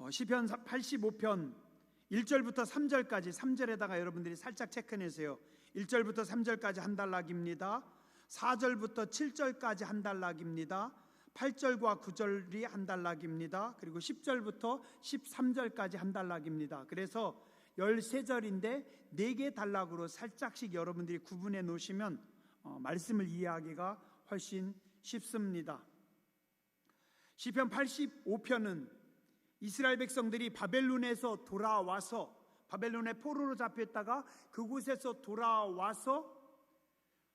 시편 85편 1절부터 3절까지, 3절에다가 여러분들이 살짝 체크내세요. 1절부터 3절까지 한 단락입니다. 4절부터 7절까지 한 단락입니다. 8절과 9절이 한 단락입니다. 그리고 10절부터 13절까지 한 단락입니다. 그래서 13절인데 4개 단락으로 살짝씩 여러분들이 구분해 놓으시면 말씀을 이해하기가 훨씬 쉽습니다. 시편 85편은 이스라엘 백성들이 바벨론에서 돌아와서, 바벨론의 포로로 잡혔다가 그곳에서 돌아와서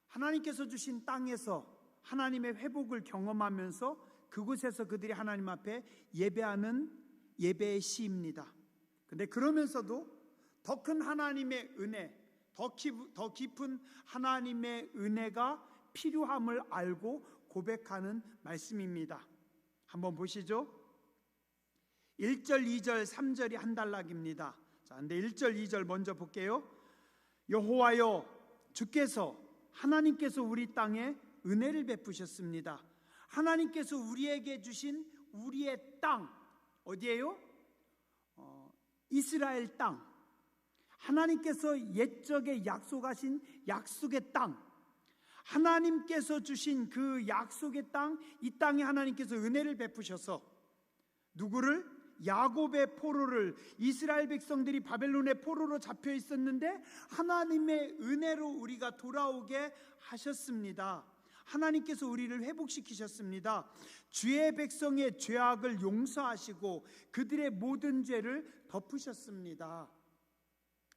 하나님께서 주신 땅에서 하나님의 회복을 경험하면서 그곳에서 그들이 하나님 앞에 예배하는 예배의 시입니다. 근데 그러면서도 더 큰 하나님의 은혜, 더 깊은 하나님의 은혜가 필요함을 알고 고백하는 말씀입니다. 한번 보시죠. 1절, 2절, 3절이 한 단락입니다. 자, 근데 1절, 2절 먼저 볼게요. 여호와여, 주께서, 하나님께서 우리 땅에 은혜를 베푸셨습니다. 하나님께서 우리에게 주신 우리의 땅, 어디예요? 이스라엘 땅. 하나님께서 옛적에 약속하신 약속의 땅, 하나님께서 주신 그 약속의 땅, 이 땅에 하나님께서 은혜를 베푸셔서 누구를? 야곱의 포로를, 이스라엘 백성들이 바벨론의 포로로 잡혀 있었는데 하나님의 은혜로 우리가 돌아오게 하셨습니다. 하나님께서 우리를 회복시키셨습니다. 주의 백성의 죄악을 용서하시고 그들의 모든 죄를 덮으셨습니다.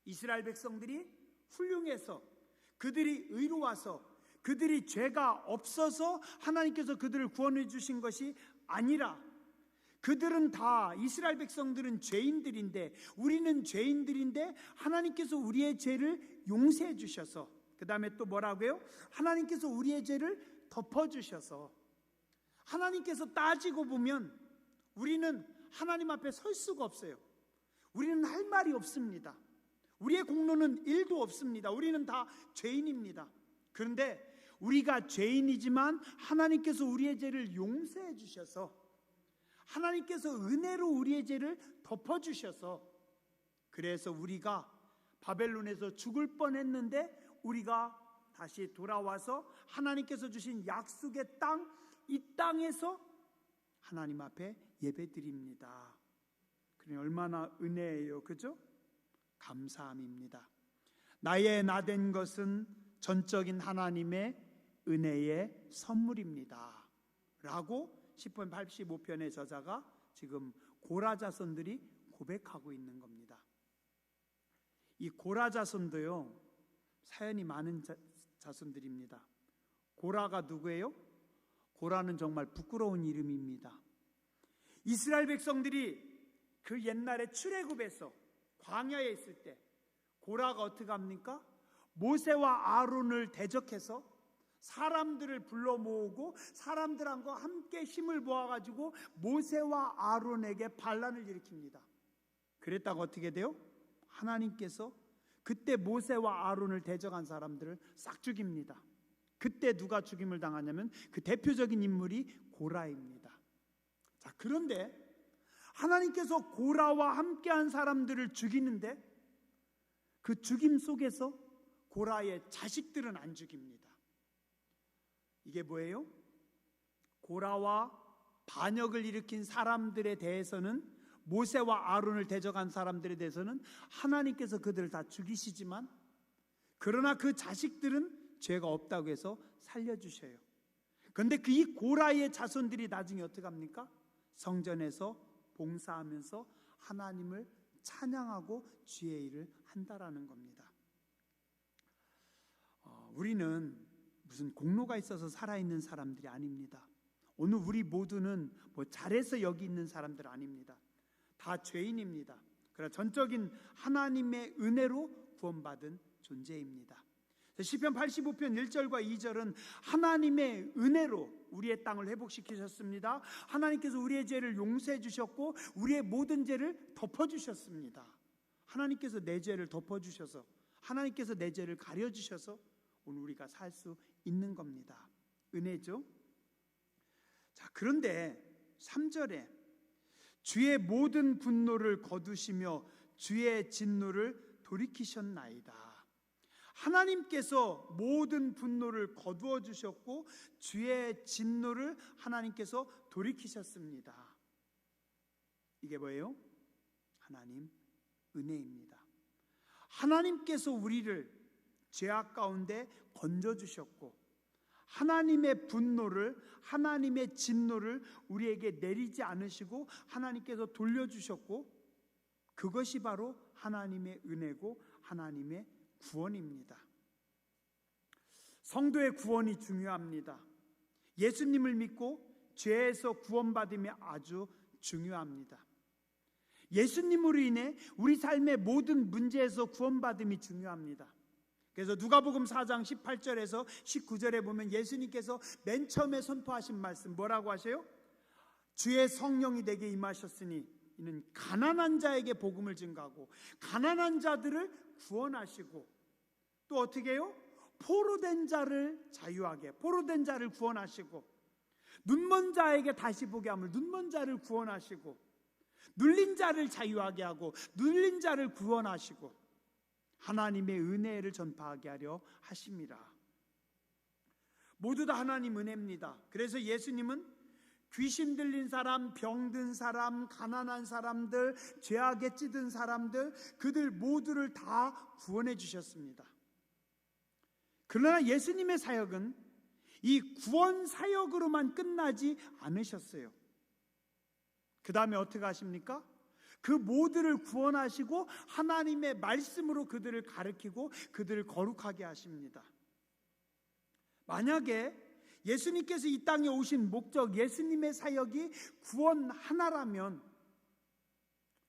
이스라엘 백성들이 훌륭해서, 그들이 의로워서, 그들이 죄가 없어서 하나님께서 그들을 구원해 주신 것이 아니라, 그들은 다, 이스라엘 백성들은 죄인들인데, 우리는 죄인들인데 하나님께서 우리의 죄를 용서해 주셔서, 그 다음에 또 뭐라고요? 하나님께서 우리의 죄를 덮어주셔서, 하나님께서 따지고 보면 우리는 하나님 앞에 설 수가 없어요. 우리는 할 말이 없습니다. 우리의 공로는 1도 없습니다. 우리는 다 죄인입니다. 그런데 우리가 죄인이지만 하나님께서 우리의 죄를 용서해 주셔서, 하나님께서 은혜로 우리의 죄를 덮어주셔서, 그래서 우리가 바벨론에서 죽을 뻔했는데 우리가 다시 돌아와서 하나님께서 주신 약속의 땅, 이 땅에서 하나님 앞에 예배드립니다. 그래, 얼마나 은혜예요, 그죠? 감사함입니다. 나의 나된 것은 전적인 하나님의 은혜의 선물입니다 라고 시편 85편의 저자가 지금 고라 자손들이 고백하고 있는 겁니다. 이 고라 자손도요, 사연이 많은 자손들입니다. 고라가 누구예요? 고라는 정말 부끄러운 이름입니다. 이스라엘 백성들이 그 옛날에 출애굽에서 광야에 있을 때 고라가 어떻게 합니까? 모세와 아론을 대적해서 사람들을 불러 모으고 사람들과 함께 힘을 모아가지고 모세와 아론에게 반란을 일으킵니다. 그랬다가 어떻게 돼요? 하나님께서 그때 모세와 아론을 대적한 사람들을 싹 죽입니다. 그때 누가 죽임을 당하냐면 그 대표적인 인물이 고라입니다. 자, 그런데 하나님께서 고라와 함께한 사람들을 죽이는데 그 죽임 속에서 고라의 자식들은 안 죽입니다. 이게 뭐예요? 고라와 반역을 일으킨 사람들에 대해서는, 모세와 아론을 대적한 사람들에 대해서는 하나님께서 그들을 다 죽이시지만, 그러나 그 자식들은 죄가 없다고 해서 살려주셔요. 그런데 그 이 고라의 자손들이 나중에 어떻게 합니까? 성전에서 봉사하면서 하나님을 찬양하고 주의 일을 한다라는 겁니다. 우리는 무슨 공로가 있어서 살아있는 사람들이 아닙니다. 오늘 우리 모두는 뭐 잘해서 여기 있는 사람들 아닙니다. 다 죄인입니다. 그러나 전적인 하나님의 은혜로 구원받은 존재입니다. 시편 85편 1절과 2절은 하나님의 은혜로 우리의 땅을 회복시키셨습니다. 하나님께서 우리의 죄를 용서해 주셨고 우리의 모든 죄를 덮어주셨습니다. 하나님께서 내 죄를 덮어주셔서, 하나님께서 내 죄를 가려주셔서 오늘 우리가 살 수 있는 겁니다. 은혜죠. 자, 그런데 3절에 주의 모든 분노를 거두시며 주의 진노를 돌이키셨나이다. 하나님께서 모든 분노를 거두어 주셨고 주의 진노를 하나님께서 돌이키셨습니다. 이게 뭐예요? 하나님 은혜입니다. 하나님께서 우리를 죄악 가운데 건져주셨고 하나님의 분노를, 하나님의 진노를 우리에게 내리지 않으시고 하나님께서 돌려주셨고, 그것이 바로 하나님의 은혜고 하나님의 구원입니다. 성도의 구원이 중요합니다. 예수님을 믿고 죄에서 구원받음이 아주 중요합니다. 예수님으로 인해 우리 삶의 모든 문제에서 구원받음이 중요합니다. 그래서 누가복음 4장 18절에서 19절에 보면 예수님께서 맨 처음에 선포하신 말씀 뭐라고 하세요? 주의 성령이 내게 임하셨으니 이는 가난한 자에게 복음을 증거하고 가난한 자들을 구원하시고 또 어떻게 해요? 포로된 자를 자유하게, 포로된 자를 구원하시고 눈먼 자에게 다시 보게 함을, 눈먼 자를 구원하시고 눌린 자를 자유하게 하고 눌린 자를 구원하시고 하나님의 은혜를 전파하게 하려 하십니다. 모두 다 하나님 은혜입니다. 그래서 예수님은 귀신 들린 사람, 병든 사람, 가난한 사람들, 죄악에 찌든 사람들, 그들 모두를 다 구원해 주셨습니다. 그러나 예수님의 사역은 이 구원 사역으로만 끝나지 않으셨어요. 그 다음에 어떻게 하십니까? 그 모두를 구원하시고 하나님의 말씀으로 그들을 가르치고 그들을 거룩하게 하십니다. 만약에 예수님께서 이 땅에 오신 목적, 예수님의 사역이 구원 하나라면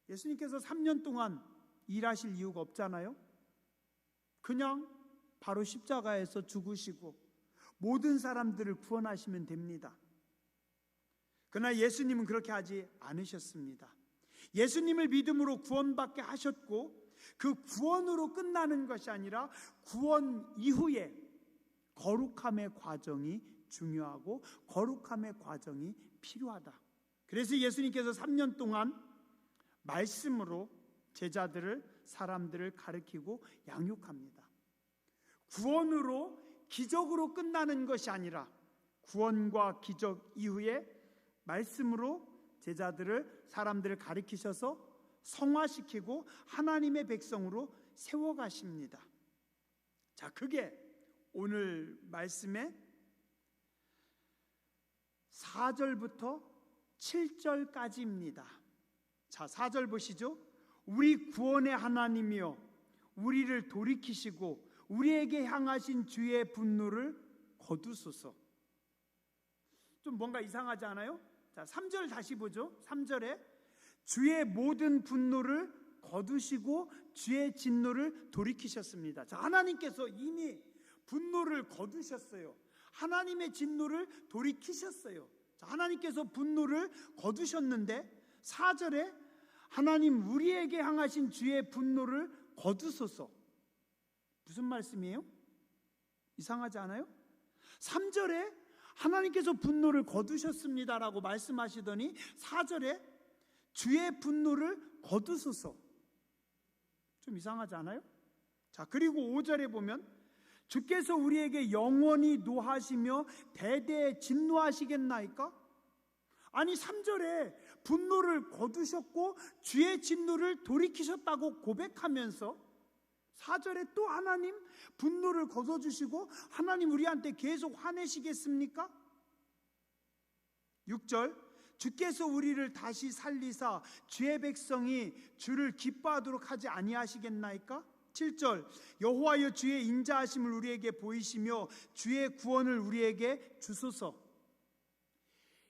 예수님께서 3년 동안 일하실 이유가 없잖아요. 그냥 바로 십자가에서 죽으시고 모든 사람들을 구원하시면 됩니다. 그러나 예수님은 그렇게 하지 않으셨습니다. 예수님을 믿음으로 구원받게 하셨고 그 구원으로 끝나는 것이 아니라 구원 이후에 거룩함의 과정이 중요하고 거룩함의 과정이 필요하다. 그래서 예수님께서 3년 동안 말씀으로 제자들을, 사람들을 가르치고 양육합니다. 구원으로, 기적으로 끝나는 것이 아니라 구원과 기적 이후에 말씀으로 제자들을, 사람들을 가르치셔서 성화시키고 하나님의 백성으로 세워가십니다. 자, 그게 오늘 말씀의 4절부터 7절까지입니다. 자, 4절 보시죠. 우리 구원의 하나님이여 우리를 돌이키시고 우리에게 향하신 주의 분노를 거두소서. 좀 뭔가 이상하지 않아요? 자, 3절 다시 보죠. 3절에 주의 모든 분노를 거두시고 주의 진노를 돌이키셨습니다. 자, 하나님께서 이미 분노를 거두셨어요. 하나님의 진노를 돌이키셨어요. 자, 하나님께서 분노를 거두셨는데 4절에 하나님 우리에게 향하신 주의 분노를 거두소서. 무슨 말씀이에요? 이상하지 않아요? 3절에 하나님께서 분노를 거두셨습니다라고 말씀하시더니 4절에 주의 분노를 거두소서. 좀 이상하지 않아요? 자, 그리고 5절에 보면 주께서 우리에게 영원히 노하시며 대대에 진노하시겠나이까? 아니 3절에 분노를 거두셨고 주의 진노를 돌이키셨다고 고백하면서 4절에 또 하나님 분노를 거둬주시고 하나님 우리한테 계속 화내시겠습니까? 6절 주께서 우리를 다시 살리사 주의 백성이 주를 기뻐하도록 하지 아니하시겠나이까? 7절 여호와여 주의 인자하심을 우리에게 보이시며 주의 구원을 우리에게 주소서.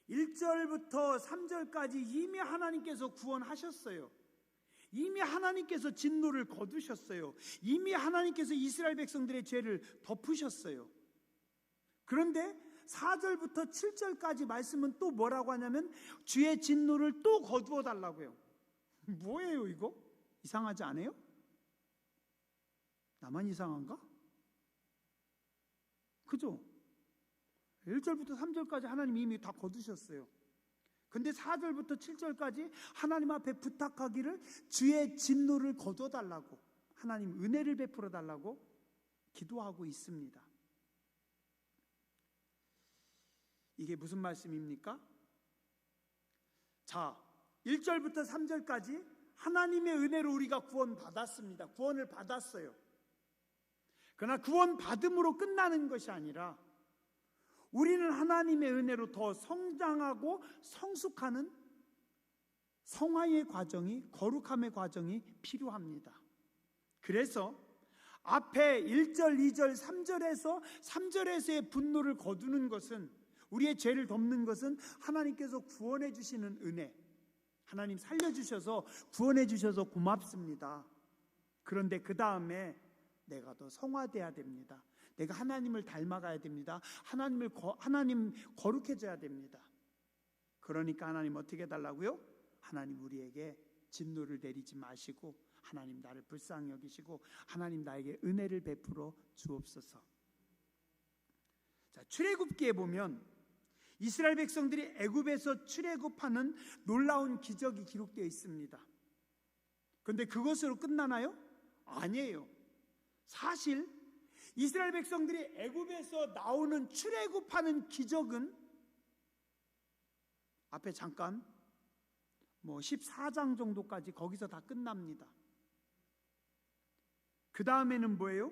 1절부터 3절까지 이미 하나님께서 구원하셨어요. 이미 하나님께서 진노를 거두셨어요. 이미 하나님께서 이스라엘 백성들의 죄를 덮으셨어요. 그런데 4절부터 7절까지 말씀은 또 뭐라고 하냐면 주의 진노를 또 거두어 달라고요. 뭐예요 이거? 이상하지 않아요? 나만 이상한가? 그죠? 1절부터 3절까지 하나님 이미 다 거두셨어요. 그 근데 4절부터 7절까지 하나님 앞에 부탁하기를 주의 진노를 거둬달라고, 하나님 은혜를 베풀어 달라고 기도하고 있습니다. 이게 무슨 말씀입니까? 자, 1절부터 3절까지 하나님의 은혜로 우리가 구원받았습니다. 구원을 받았어요. 그러나 구원 받음으로 끝나는 것이 아니라 우리는 하나님의 은혜로 더 성장하고 성숙하는 성화의 과정이, 거룩함의 과정이 필요합니다. 그래서 앞에 1절, 2절, 3절에서의 분노를 거두는 것은, 우리의 죄를 덮는 것은 하나님께서 구원해 주시는 은혜, 하나님 살려주셔서 구원해 주셔서 고맙습니다. 그런데 그 다음에 내가 더 성화돼야 됩니다. 내가 하나님을 닮아가야 됩니다. 하나님 거룩해져야 됩니다. 그러니까 하나님 어떻게 해달라고요? 하나님 우리에게 진노를 내리지 마시고 하나님 나를 불쌍히 여기시고 하나님 나에게 은혜를 베풀어 주옵소서. 자, 출애굽기에 보면 이스라엘 백성들이 애굽에서 출애굽하는 놀라운 기적이 기록되어 있습니다. 그런데 그것으로 끝나나요? 아니에요. 사실 이스라엘 백성들이 애굽에서 나오는 출애굽하는 기적은 앞에 잠깐 14장 정도까지 거기서 다 끝납니다. 그 다음에는 뭐예요?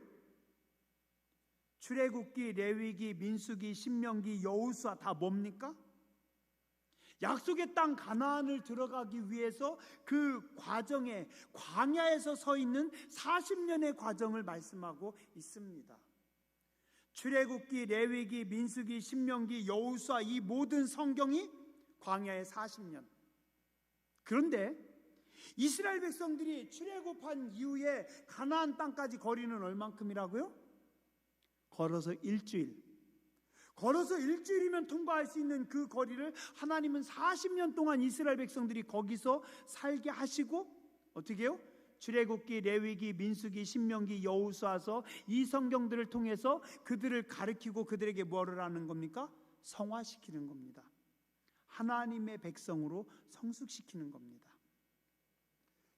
출애굽기, 레위기, 민수기, 신명기, 여호수아 다 뭡니까? 약속의 땅 가나안을 들어가기 위해서 그 과정에, 광야에서 서 있는 40년의 과정을 말씀하고 있습니다. 출애굽기, 레위기, 민수기, 신명기, 여호수아, 이 모든 성경이 광야의 40년. 그런데 이스라엘 백성들이 출애굽한 이후에 가나안 땅까지 거리는 얼만큼이라고요? 걸어서 일주일. 걸어서 일주일이면 통과할 수 있는 그 거리를 하나님은 40년 동안 이스라엘 백성들이 거기서 살게 하시고 어떻게 해요? 출애굽기, 레위기, 민수기, 신명기, 여호수아서 이 성경들을 통해서 그들을 가르치고 그들에게 뭐를 하는 겁니까? 성화시키는 겁니다. 하나님의 백성으로 성숙시키는 겁니다.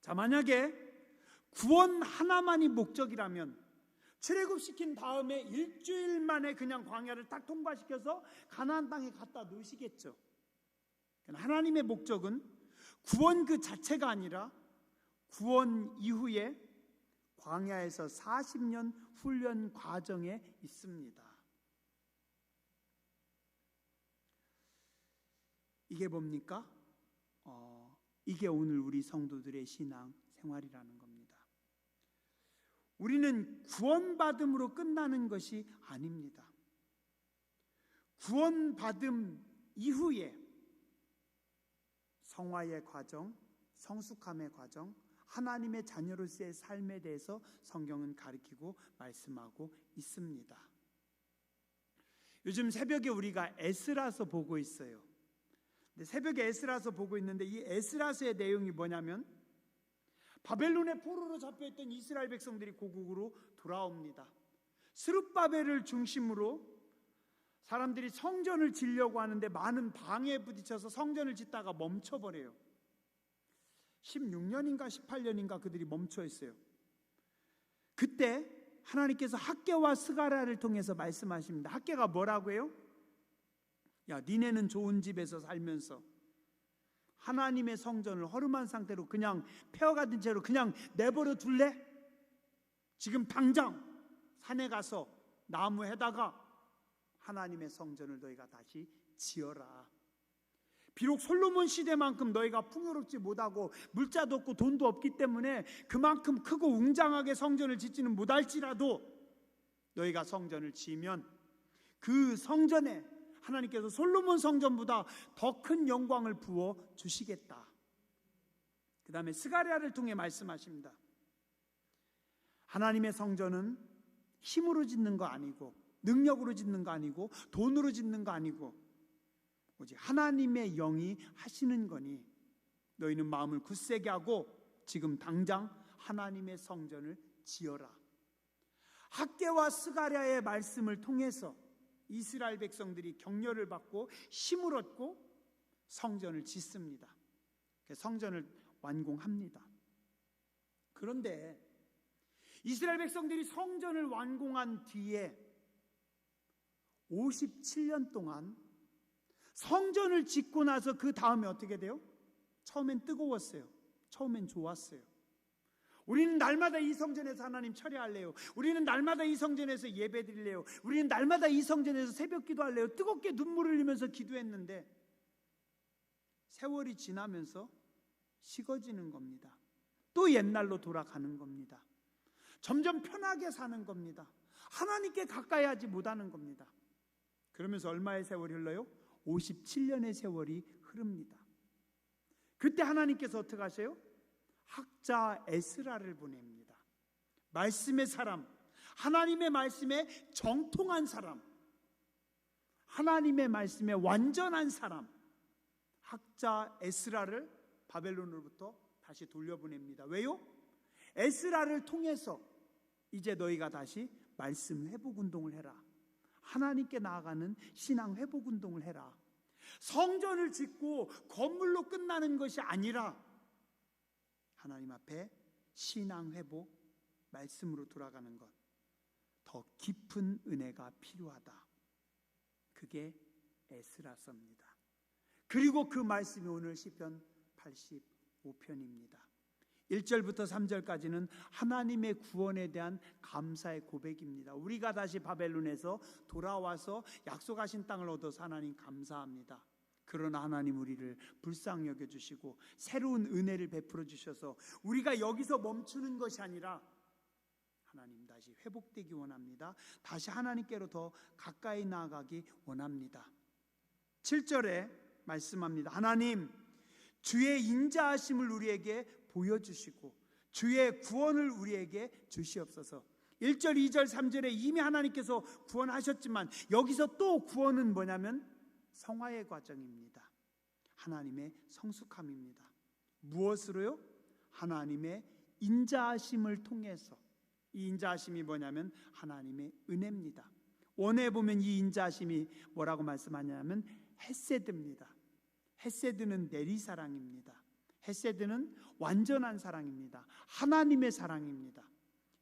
자, 만약에 구원 하나만이 목적이라면 출애굽시킨 다음에 일주일 만에 그냥 광야를 딱 통과시켜서 가나안 땅에 갖다 놓으시겠죠. 하나님의 목적은 구원 그 자체가 아니라 구원 이후에 광야에서 40년 훈련 과정에 있습니다. 이게 뭡니까? 이게 오늘 우리 성도들의 신앙 생활이라는 겁니다. 우리는 구원받음으로 끝나는 것이 아닙니다. 구원받음 이후에 성화의 과정, 성숙함의 과정, 하나님의 자녀로서의 삶에 대해서 성경은 가르치고 말씀하고 있습니다. 요즘 새벽에 우리가 에스라서 보고 있어요. 근데 새벽에 에스라서 보고 있는데 이 에스라서의 내용이 뭐냐면 바벨론의 포로로 잡혀있던 이스라엘 백성들이 고국으로 돌아옵니다. 스룹바벨을 중심으로 사람들이 성전을 지려고 하는데 많은 방해에 부딪혀서 성전을 짓다가 멈춰버려요. 16년인가 18년인가 그들이 멈춰 있어요. 그때 하나님께서 학개와 스가랴를 통해서 말씀하십니다. 학개가 뭐라고 해요? 야, 니네는 좋은 집에서 살면서 하나님의 성전을 허름한 상태로 그냥 폐허가든 채로 그냥 내버려 둘래? 지금 당장 산에 가서 나무에다가 하나님의 성전을 너희가 다시 지어라. 비록 솔로몬 시대만큼 너희가 풍요롭지 못하고 물자도 없고 돈도 없기 때문에 그만큼 크고 웅장하게 성전을 짓지는 못할지라도 너희가 성전을 지으면 그 성전에 하나님께서 솔로몬 성전보다 더 큰 영광을 부어 주시겠다. 그 다음에 스가랴를 통해 말씀하십니다. 하나님의 성전은 힘으로 짓는 거 아니고 능력으로 짓는 거 아니고 돈으로 짓는 거 아니고 오직 하나님의 영이 하시는 거니 너희는 마음을 굳세게 하고 지금 당장 하나님의 성전을 지어라. 학개와 스가랴의 말씀을 통해서 이스라엘 백성들이 격려를 받고 힘을 얻고 성전을 짓습니다. 성전을 완공합니다. 그런데 이스라엘 백성들이 성전을 완공한 뒤에 57년 동안 성전을 짓고 나서 그 다음에 어떻게 돼요? 처음엔 뜨거웠어요. 처음엔 좋았어요. 우리는 날마다 이 성전에서 하나님 처리할래요. 우리는 날마다 이 성전에서 예배드릴래요. 우리는 날마다 이 성전에서 새벽 기도할래요. 뜨겁게 눈물을 흘리면서 기도했는데 세월이 지나면서 식어지는 겁니다. 또 옛날로 돌아가는 겁니다. 점점 편하게 사는 겁니다. 하나님께 가까이 하지 못하는 겁니다. 그러면서 얼마의 세월이 흘러요? 57년의 세월이 흐릅니다. 그때 하나님께서 어떻게 하세요? 학자 에스라를 보냅니다. 말씀의 사람, 하나님의 말씀에 정통한 사람, 하나님의 말씀에 완전한 사람, 학자 에스라를 바벨론으로부터 다시 돌려보냅니다. 왜요? 에스라를 통해서 이제 너희가 다시 말씀 회복 운동을 해라. 하나님께 나아가는 신앙 회복 운동을 해라. 성전을 짓고 건물로 끝나는 것이 아니라 하나님 앞에 신앙 회복, 말씀으로 돌아가는 것, 더 깊은 은혜가 필요하다. 그게 에스라서입니다. 그리고 그 말씀이 오늘 시편 85편입니다. 1절부터 3절까지는 하나님의 구원에 대한 감사의 고백입니다. 우리가 다시 바벨론에서 돌아와서 약속하신 땅을 얻어서 하나님 감사합니다. 그러나 하나님 우리를 불쌍히 여겨주시고 새로운 은혜를 베풀어 주셔서 우리가 여기서 멈추는 것이 아니라 하나님 다시 회복되기 원합니다. 다시 하나님께로 더 가까이 나아가기 원합니다. 7절에 말씀합니다. 하나님 주의 인자하심을 우리에게 보여주시고 주의 구원을 우리에게 주시옵소서. 1절, 2절, 3절에 이미 하나님께서 구원하셨지만 여기서 또 구원은 뭐냐면 성화의 과정입니다. 하나님의 성숙함입니다. 무엇으로요? 하나님의 인자하심을 통해서. 이 인자하심이 뭐냐면 하나님의 은혜입니다. 원에 보면 이 인자하심이 뭐라고 말씀하냐면 헤세드입니다. 헤세드는 내리사랑입니다. 헤세드는 완전한 사랑입니다. 하나님의 사랑입니다.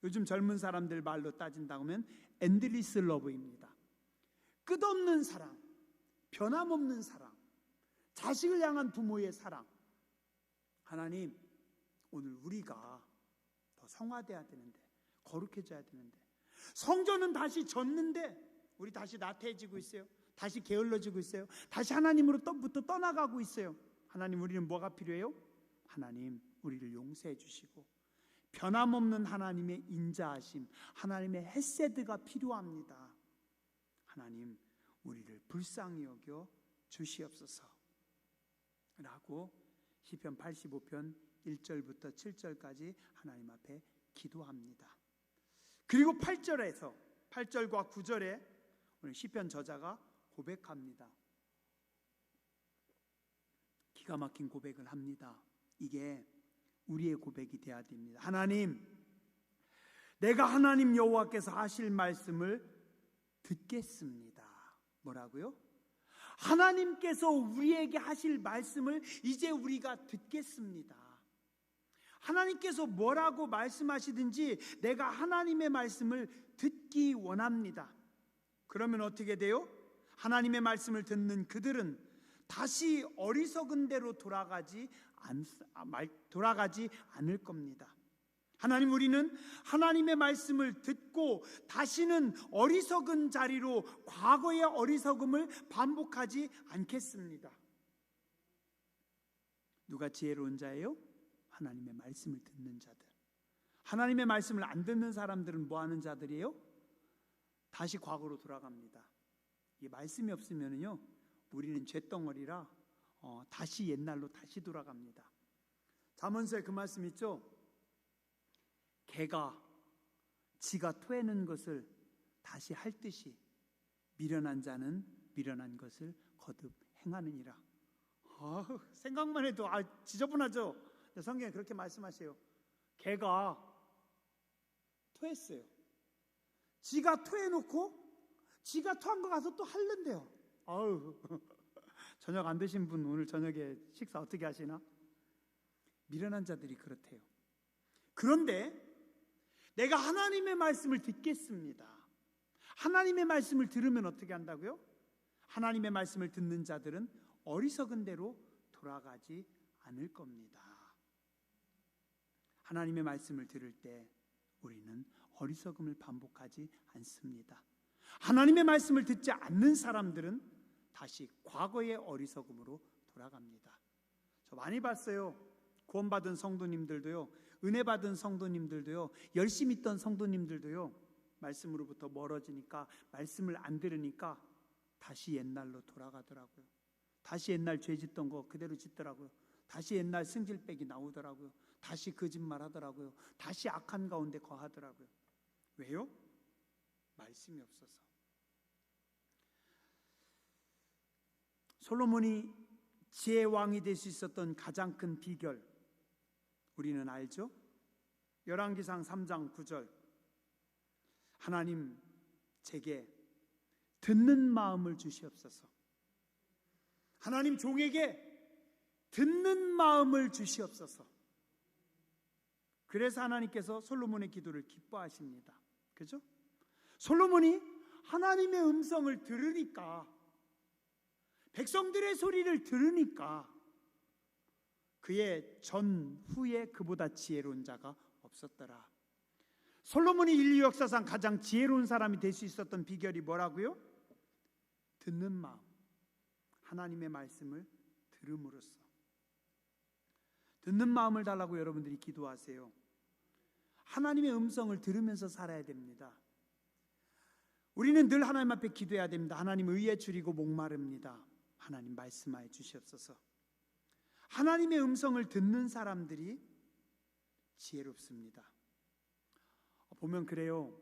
요즘 젊은 사람들 말로 따진다고 하면 엔드리스 러브입니다. 끝없는 사랑, 변함없는 사랑, 자식을 향한 부모의 사랑. 하나님, 오늘 우리가 더 성화돼야 되는데, 거룩해져야 되는데, 성전은 다시 졌는데 우리 다시 나태해지고 있어요. 다시 게을러지고 있어요. 다시 하나님으로부터 떠나가고 있어요. 하나님, 우리는 뭐가 필요해요? 하나님, 우리를 용서해 주시고 변함없는 하나님의 인자하심, 하나님의 헤세드가 필요합니다. 하나님, 우리를 불쌍히 여겨 주시옵소서 라고 시편 85편 1절부터 7절까지 하나님 앞에 기도합니다. 그리고 8절과 9절에 오늘 시편 저자가 고백합니다. 기가 막힌 고백을 합니다. 이게 우리의 고백이 되어야 됩니다. 하나님, 내가 하나님 여호와께서 하실 말씀을 듣겠습니다. 뭐라고요? 하나님께서 우리에게 하실 말씀을 이제 우리가 듣겠습니다. 하나님께서 뭐라고 말씀하시든지 내가 하나님의 말씀을 듣기 원합니다. 그러면 어떻게 돼요? 하나님의 말씀을 듣는 그들은 다시 어리석은 대로 돌아가지 않을 겁니다. 하나님, 우리는 하나님의 말씀을 듣고 다시는 어리석은 자리로 과거의 어리석음을 반복하지 않겠습니다. 누가 지혜로운 자예요? 하나님의 말씀을 듣는 자들. 하나님의 말씀을 안 듣는 사람들은 뭐 하는 자들이에요? 다시 과거로 돌아갑니다. 이 말씀이 없으면요, 우리는 쇳덩어리라 다시 옛날로 다시 돌아갑니다. 잠언서에 그 말씀 있죠? 개가 지가 토해낸 것을 다시 할 듯이 미련한 자는 미련한 것을 거듭 행하느니라. 생각만 해도 지저분하죠? 성경에 그렇게 말씀하세요. 개가 토했어요. 지가 토해놓고 지가 토한 거 가서 또 할는데요. 저녁 안 드신 분 오늘 저녁에 식사 어떻게 하시나? 미련한 자들이 그렇대요. 그런데 내가 하나님의 말씀을 듣겠습니다. 하나님의 말씀을 들으면 어떻게 한다고요? 하나님의 말씀을 듣는 자들은 어리석은 대로 돌아가지 않을 겁니다. 하나님의 말씀을 들을 때 우리는 어리석음을 반복하지 않습니다. 하나님의 말씀을 듣지 않는 사람들은 다시 과거의 어리석음으로 돌아갑니다. 저 많이 봤어요. 구원받은 성도님들도요, 은혜 받은 성도님들도요, 열심히 있던 성도님들도요, 말씀으로부터 멀어지니까, 말씀을 안 들으니까 다시 옛날로 돌아가더라고요. 다시 옛날 죄 짓던 거 그대로 짓더라고요. 다시 옛날 승질백이 나오더라고요. 다시 거짓말 하더라고요. 다시 악한 가운데 거하더라고요. 왜요? 말씀이 없어서. 솔로몬이 지혜의 왕이 될 수 있었던 가장 큰 비결 우리는 알죠? 열왕기상 3장 9절, 하나님 제게 듣는 마음을 주시옵소서. 하나님 종에게 듣는 마음을 주시옵소서. 그래서 하나님께서 솔로몬의 기도를 기뻐하십니다. 그죠? 솔로몬이 하나님의 음성을 들으니까, 백성들의 소리를 들으니까 그의 전후에 그보다 지혜로운 자가 없었더라. 솔로몬이 인류 역사상 가장 지혜로운 사람이 될 수 있었던 비결이 뭐라고요? 듣는 마음, 하나님의 말씀을 들음으로써. 듣는 마음을 달라고 여러분들이 기도하세요. 하나님의 음성을 들으면서 살아야 됩니다. 우리는 늘 하나님 앞에 기도해야 됩니다. 하나님 의에 줄이고 목마릅니다. 하나님 말씀하여 주시옵소서. 하나님의 음성을 듣는 사람들이 지혜롭습니다. 보면 그래요.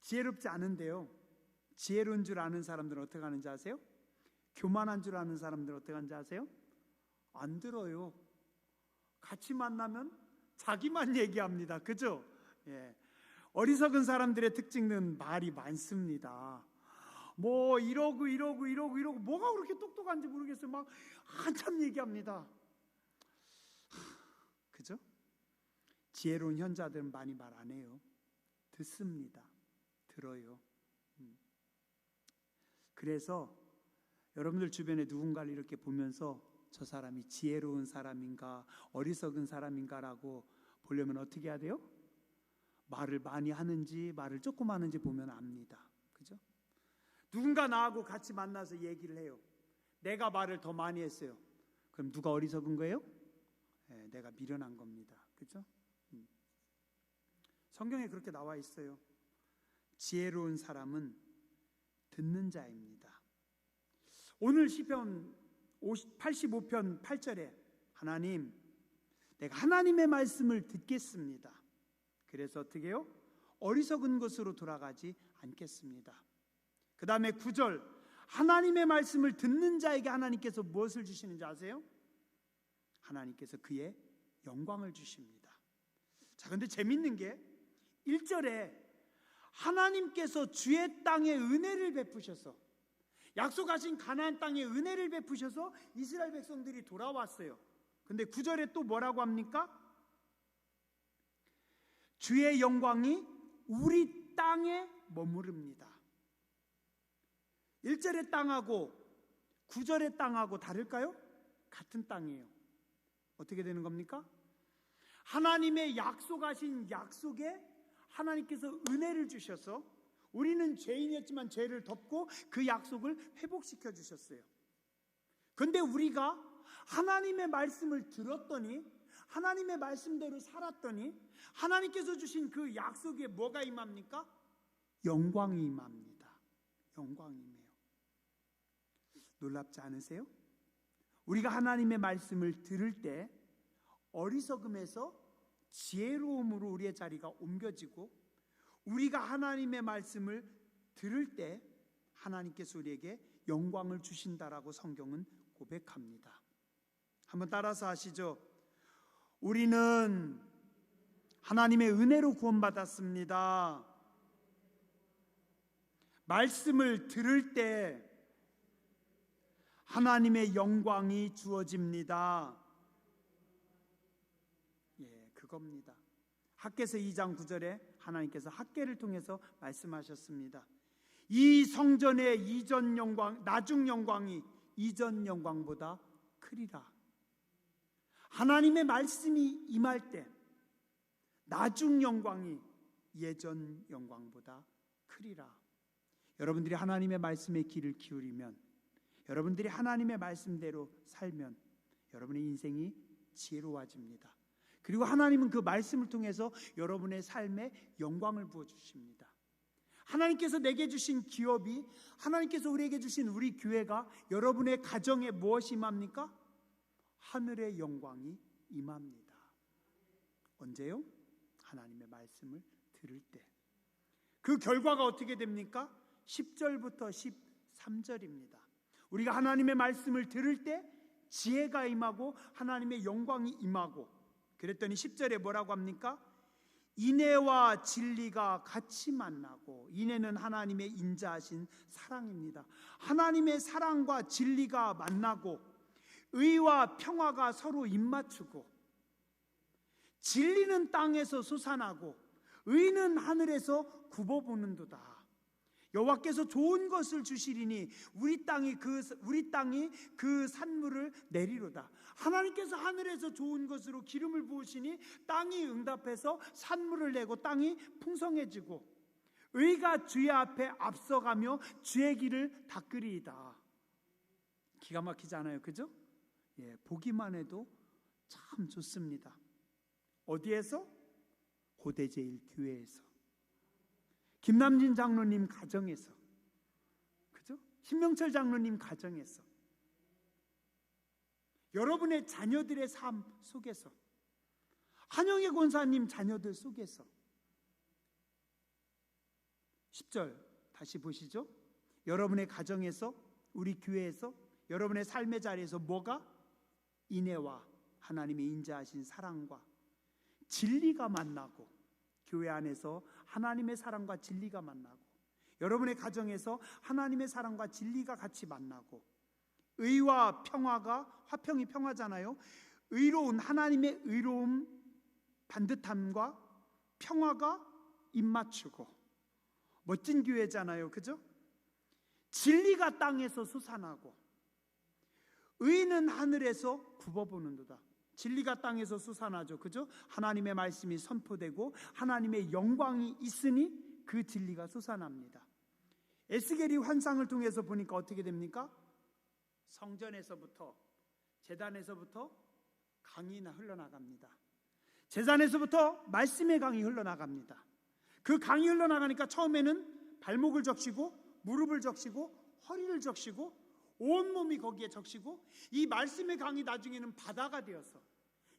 지혜롭지 않은데요, 지혜로운 줄 아는 사람들은 어떻게 하는지 아세요? 교만한 줄 아는 사람들은 어떻게 하는지 아세요? 안 들어요. 같이 만나면 자기만 얘기합니다. 그죠? 예. 어리석은 사람들의 특징은 말이 많습니다. 뭐 이러고 뭐가 그렇게 똑똑한지 모르겠어요. 막 한참 얘기합니다. 그죠? 지혜로운 현자들은 많이 말 안 해요. 듣습니다. 들어요. 그래서 여러분들 주변에 누군가를 이렇게 보면서 저 사람이 지혜로운 사람인가 어리석은 사람인가라고 보려면 어떻게 해야 돼요? 말을 많이 하는지 말을 조금 하는지 보면 압니다. 그죠? 누군가 나하고 같이 만나서 얘기를 해요. 내가 말을 더 많이 했어요. 그럼 누가 어리석은 거예요? 네, 내가 미련한 겁니다. 그죠? 성경에 그렇게 나와 있어요. 지혜로운 사람은 듣는 자입니다. 오늘 시편 85편 8절에 하나님, 내가 하나님의 말씀을 듣겠습니다. 그래서 어떻게 해요? 어리석은 것으로 돌아가지 않겠습니다. 그 다음에 9절, 하나님의 말씀을 듣는 자에게 하나님께서 무엇을 주시는지 아세요? 하나님께서 그의 영광을 주십니다. 자, 근데 재밌는 게 1절에 하나님께서 주의 땅에 은혜를 베푸셔서, 약속하신 가나안 땅에 은혜를 베푸셔서 이스라엘 백성들이 돌아왔어요. 근데 9절에 또 뭐라고 합니까? 주의 영광이 우리 땅에 머무릅니다. 1절의 땅하고 9절의 땅하고 다를까요? 같은 땅이에요. 어떻게 되는 겁니까? 하나님의 약속하신 약속에 하나님께서 은혜를 주셔서 우리는 죄인이었지만 죄를 덮고 그 약속을 회복시켜 주셨어요. 그런데 우리가 하나님의 말씀을 들었더니, 하나님의 말씀대로 살았더니 하나님께서 주신 그 약속에 뭐가 임합니까? 영광이 임합니다. 영광이 임해요. 놀랍지 않으세요? 우리가 하나님의 말씀을 들을 때 어리석음에서 지혜로움으로 우리의 자리가 옮겨지고, 우리가 하나님의 말씀을 들을 때 하나님께서 우리에게 영광을 주신다라고 성경은 고백합니다. 한번 따라서 하시죠. 우리는 하나님의 은혜로 구원받았습니다. 말씀을 들을 때 하나님의 영광이 주어집니다. 그겁니다. 학개서 2장 9절에 하나님께서 학개를 통해서 말씀하셨습니다. 이 성전의 이전 영광, 나중 영광이 이전 영광보다 크리라. 하나님의 말씀이 임할 때 나중 영광이 예전 영광보다 크리라. 여러분들이 하나님의 말씀에 귀를 기울이면, 여러분들이 하나님의 말씀대로 살면 여러분의 인생이 지혜로워집니다. 그리고 하나님은 그 말씀을 통해서 여러분의 삶에 영광을 부어주십니다. 하나님께서 내게 주신 기업이, 하나님께서 우리에게 주신 우리 교회가 여러분의 가정에 무엇이 임합니까? 하늘의 영광이 임합니다. 언제요? 하나님의 말씀을 들을 때. 그 결과가 어떻게 됩니까? 10절부터 13절입니다. 우리가 하나님의 말씀을 들을 때 지혜가 임하고 하나님의 영광이 임하고, 그랬더니 10절에 뭐라고 합니까? 인애와 진리가 같이 만나고, 인애는 하나님의 인자하신 사랑입니다. 하나님의 사랑과 진리가 만나고 의와 평화가 서로 입맞추고, 진리는 땅에서 솟아나고 의는 하늘에서 굽어보는도다. 여호와께서 좋은 것을 주시리니 우리 땅이 그 산물을 내리로다. 하나님께서 하늘에서 좋은 것으로 기름을 부으시니 땅이 응답해서 산물을 내고 땅이 풍성해지고, 의가 주의 앞에 앞서가며 주의 길을 닦으리이다. 기가 막히지 않아요? 그죠? 보기만 해도 참 좋습니다. 어디에서? 고대제일교회에서, 김남진 장로님 가정에서, 그죠? 신명철 장로님 가정에서, 여러분의 자녀들의 삶 속에서, 한영애 권사님 자녀들 속에서. 10절 다시 보시죠. 여러분의 가정에서, 우리 교회에서, 여러분의 삶의 자리에서 뭐가? 인애와 하나님의 인자하신 사랑과 진리가 만나고, 교회 안에서 하나님의 사랑과 진리가 만나고, 여러분의 가정에서 하나님의 사랑과 진리가 같이 만나고, 의와 평화가, 화평이 평화잖아요. 의로운 하나님의 의로움, 반듯함과 평화가 입맞추고, 멋진 교회잖아요. 그죠? 진리가 땅에서 솟아나고 의는 하늘에서 굽어보는도다. 진리가 땅에서 솟아나죠. 그죠? 하나님의 말씀이 선포되고 하나님의 영광이 있으니 그 진리가 솟아납니다. 에스겔이 환상을 통해서 보니까 어떻게 됩니까? 성전에서부터, 제단에서부터 강이 흘러나갑니다. 제단에서부터 말씀의 강이 흘러나갑니다. 그 강이 흘러나가니까 처음에는 발목을 적시고 무릎을 적시고 허리를 적시고 온몸이 거기에 적시고, 이 말씀의 강이 나중에는 바다가 되어서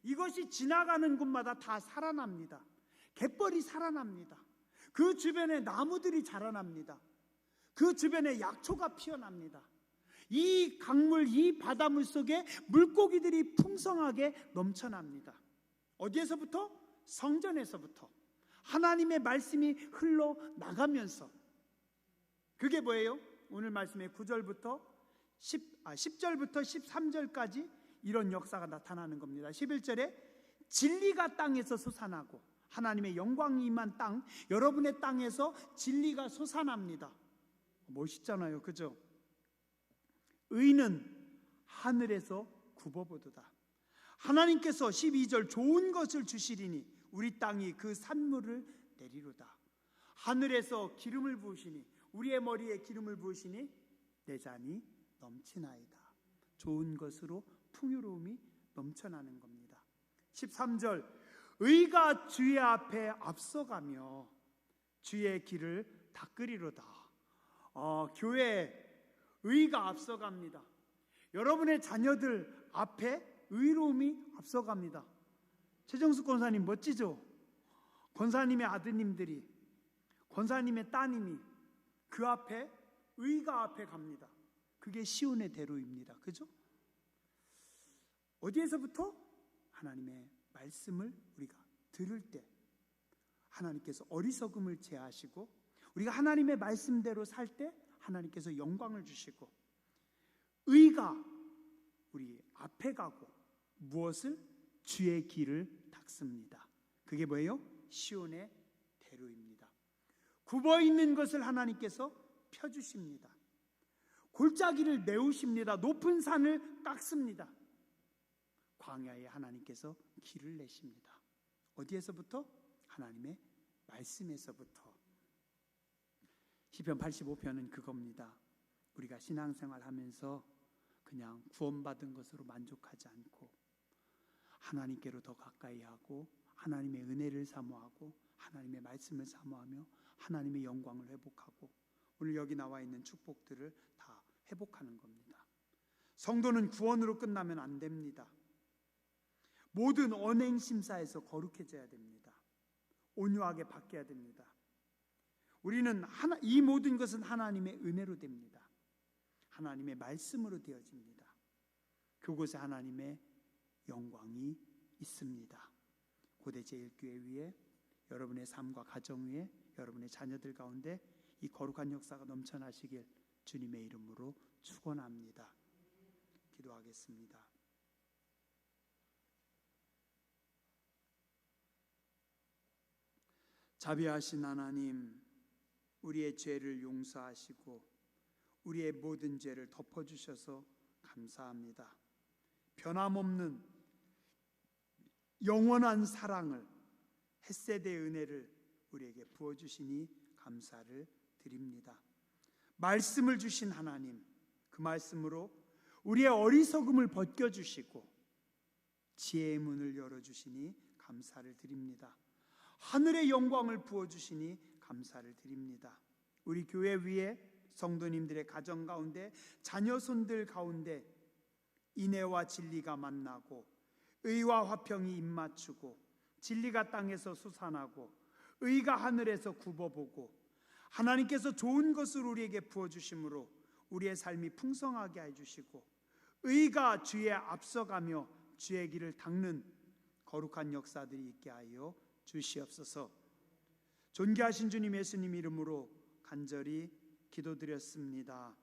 이것이 지나가는 곳마다 다 살아납니다. 갯벌이 살아납니다. 그 주변에 나무들이 자라납니다. 그 주변에 약초가 피어납니다. 이 강물, 이 바닷물 속에 물고기들이 풍성하게 넘쳐납니다. 어디에서부터? 성전에서부터 하나님의 말씀이 흘러나가면서. 그게 뭐예요? 오늘 말씀의 9절부터 10절부터 13절까지 이런 역사가 나타나는 겁니다. 11절에 진리가 땅에서 솟아나고, 하나님의 영광이 임한 땅, 여러분의 땅에서 진리가 솟아납니다. 멋있잖아요. 그죠? 의는 하늘에서 굽어보도다. 하나님께서 12절 좋은 것을 주시리니 우리 땅이 그 산물을 내리로다. 하늘에서 기름을 부으시니, 우리의 머리에 기름을 부으시니 내 잔이 넘치나이다. 좋은 것으로 풍요로움이 넘쳐나는 겁니다. 13절 의가 주의 앞에 앞서가며 주의 길을 닦으리로다. 교회에 의가 앞서갑니다. 여러분의 자녀들 앞에 의로움이 앞서갑니다. 최정숙 권사님 멋지죠? 권사님의 아드님들이, 권사님의 따님이 그 앞에, 의가 앞에 갑니다. 그게 시온의 대로입니다. 그죠? 어디에서부터? 하나님의 말씀을 우리가 들을 때 하나님께서 어리석음을 제하시고, 우리가 하나님의 말씀대로 살 때 하나님께서 영광을 주시고, 의가 우리 앞에 가고 무엇을? 주의 길을 닦습니다. 그게 뭐예요? 시온의 대로입니다. 굽어 있는 것을 하나님께서 펴주십니다. 골짜기를 메우십니다. 높은 산을 깎습니다. 광야에 하나님께서 길을 내십니다. 어디에서부터? 하나님의 말씀에서부터. 시편 85편은 그겁니다. 우리가 신앙생활하면서 그냥 구원받은 것으로 만족하지 않고 하나님께로 더 가까이 하고 하나님의 은혜를 사모하고 하나님의 말씀을 사모하며 하나님의 영광을 회복하고 오늘 여기 나와 있는 축복들을 다 회복하는 겁니다. 성도는 구원으로 끝나면 안 됩니다. 모든 언행 심사에서 거룩해져야 됩니다. 온유하게 바뀌어야 됩니다. 우리는 이 모든 것은 하나님의 은혜로 됩니다. 하나님의 말씀으로 되어집니다. 그곳에 하나님의 영광이 있습니다. 고대 제1교회 위에 여러분의 삶과 가정 위에 여러분의 자녀들 가운데 이 거룩한 역사가 넘쳐나시길 주님의 이름으로 축원합니다. 기도하겠습니다. 자비하신 하나님, 우리의 죄를 용서하시고 우리의 모든 죄를 덮어주셔서 감사합니다. 변함없는 영원한 사랑을, 헷세대의 은혜를 우리에게 부어주시니 감사를 드립니다. 말씀을 주신 하나님, 그 말씀으로 우리의 어리석음을 벗겨주시고 지혜의 문을 열어주시니 감사를 드립니다. 하늘의 영광을 부어주시니 감사를 드립니다. 우리 교회 위에 성도님들의 가정 가운데 자녀손들 가운데 인애와 진리가 만나고 의와 화평이 입맞추고 진리가 땅에서 솟아나고 의가 하늘에서 굽어보고 하나님께서 좋은 것을 우리에게 부어주심으로 우리의 삶이 풍성하게 해주시고 의가 주에 앞서가며 주의 길을 닦는 거룩한 역사들이 있게 하여 주시옵소서. 존귀하신 주님 예수님 이름으로 간절히 기도드렸습니다.